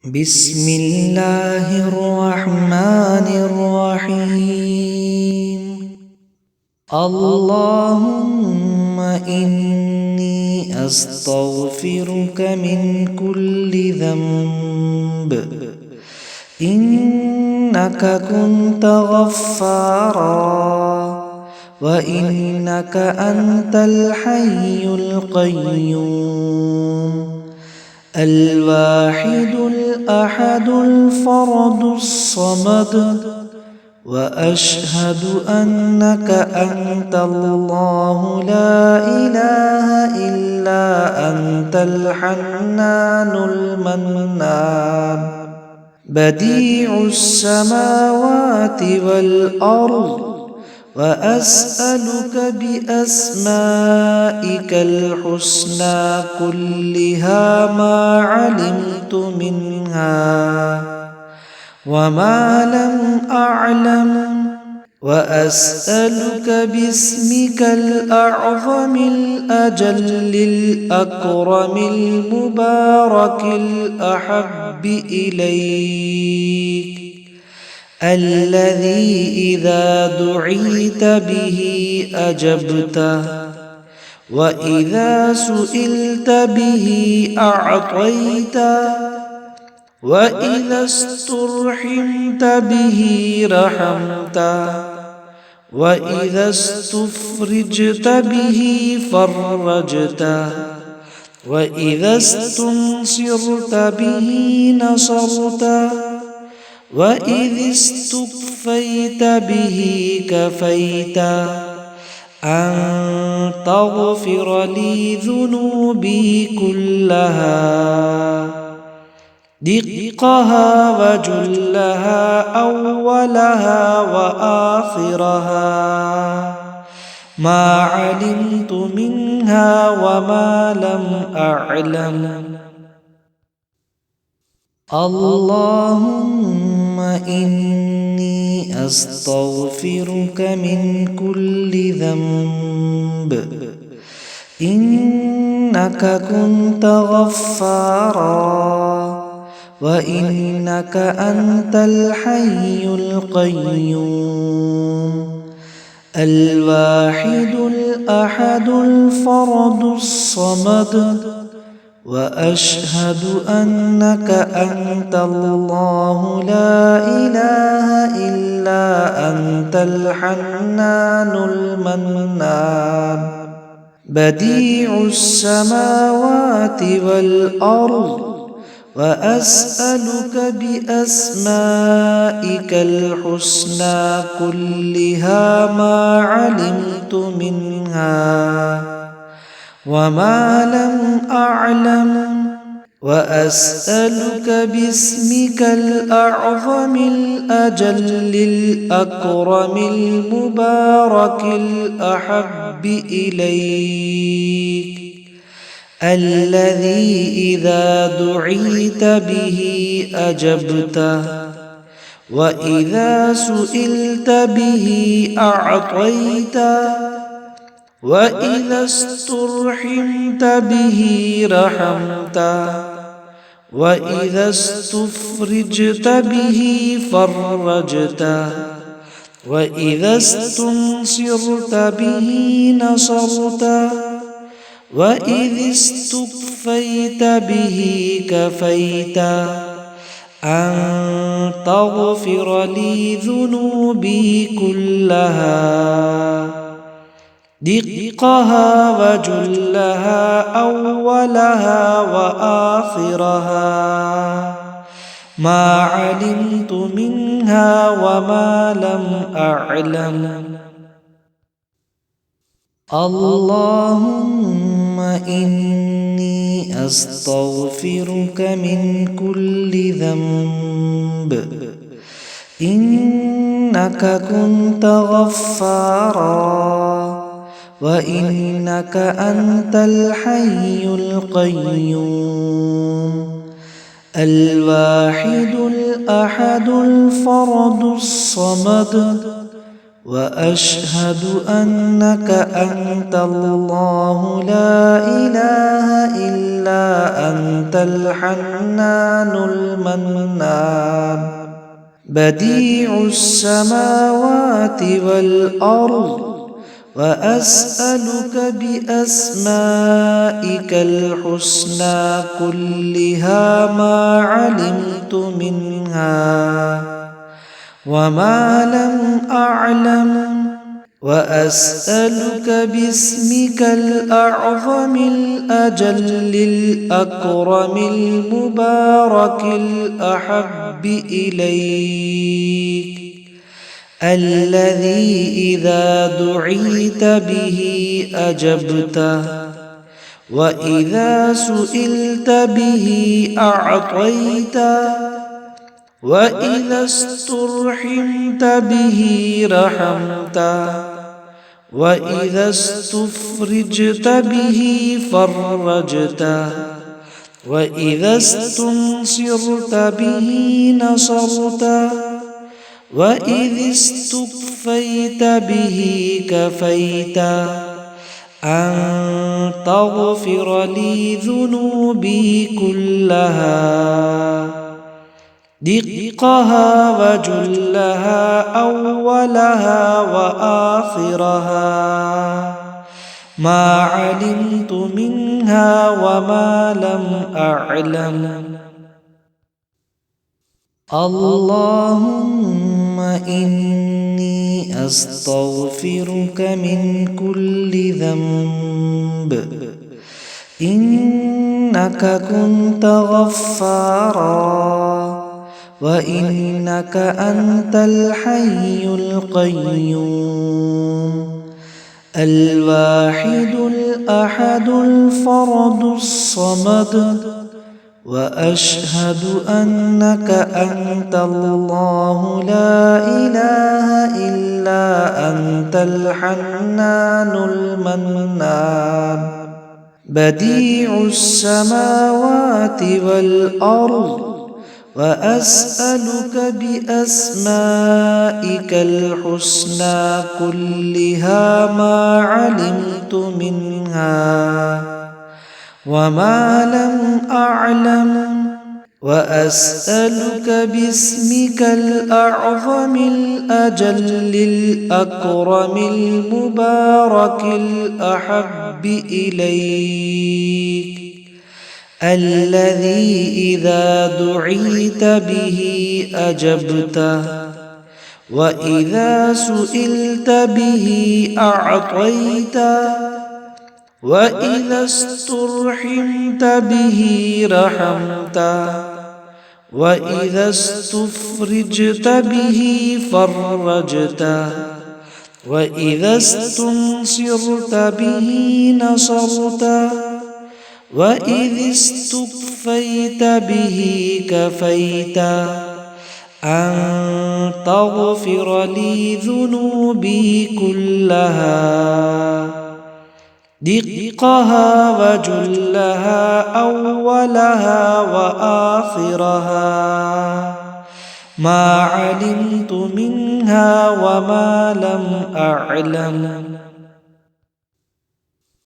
بسم الله الرحمن الرحيم. اللهم إني أستغفرك من كل ذنب، إنك كنت غفارا، وإنك أنت الحي القيوم الواحد الأحد الفرد الصمد، وأشهد أنك أنت الله لا إله إلا أنت الحنان المنان، بديع السماوات والأرض، وأسألك بأسمائك الحسنى كلها ما علمت منها وما لم أعلم، وأسألك باسمك الأعظم الأجل الأكرم المبارك الأحب إليك، الذي إذا دعيت به أجبته، وإذا سئلت به أعطيته، وإذا استرحمت به رحمته، وإذا استفرجت به فرجته، وإذا استنصرت به نصرته، وإذ استكفيت به كفيته، أن تغفر لي ذنوبي كلها، دقها وجلها أولها وآخرها، ما علمت منها وما لم أعلم. اللهم إني أستغفرك من كل ذنب، إنك كنت غفارا، وإنك أنت الحي القيوم الواحد الأحد الفرد الصمد، وأشهد أنك أنت الله لا إله إلا أنت الحنان المنان، بديع السماوات والأرض، وأسألك بأسمائك الحسنى كلها ما علمت منها وما لم أعلم، وأسألك باسمك الأعظم الأجل الأكرم المبارك الأحب إليك، الذي إذا دعيت به أجبته، وإذا سئلت به أعطيته، وإذا استرحمت به رحمته، وإذا استفرجت به فرجته، وإذا استنصرت به نصرته، وإذ استكفيت به كفيته، أن تغفر لي ذنوبي كلها، دقها وجلها أولها وآخرها، ما علمت منها وما لم أعلم. اللهم إني أستغفرك من كل ذنب، إنك كنت غفارا، وإنك أنت الحي القيوم الواحد الأحد الفرد الصمد، وأشهد أنك أنت الله لا إله إلا أنت الحنان المنان بديع السماوات والأرض وأسألك بأسمائك الحسنى كلها ما علمت منها وما لم أعلم وأسألك باسمك الأعظم الأجل الأكرم المبارك الأحب إليك الذي إذا دعيت به أجبته وإذا سئلت به أعطيته وإذا استرحمت به رحمته وإذا استفرجت به فرجته وإذا استنصرت به نصرته وإذ استكفيت به كفيته أن تغفر لي ذنوبي كلها دقها وجلها أولها وآخرها ما علمت منها وما لم أعلم اللهم إني أستغفرك من كل ذنب إنك كنت غفارا وإنك أنت الحي القيوم الواحد الأحد الفرد الصمد وأشهد أنك أنت الله لا إله إلا أنت الحنان المنان بديع السماوات والأرض وأسألك بأسمائك الحسنى كلها ما علمت منها وما لم أعلم وأسألك باسمك الأعظم الأجل الأكرم المبارك الأحب إليك الذي إذا دعيت به أجبته وإذا سئلت به أعطيته وإذا استرحمت به رحمته وإذا استفرجت به فرجته وإذا استنصرت به نصرته وإذ استكفيت به كفيته أن تغفر لي ذنوبي كلها دقها وجلها أولها وآخرها ما علمت منها وما لم أعلم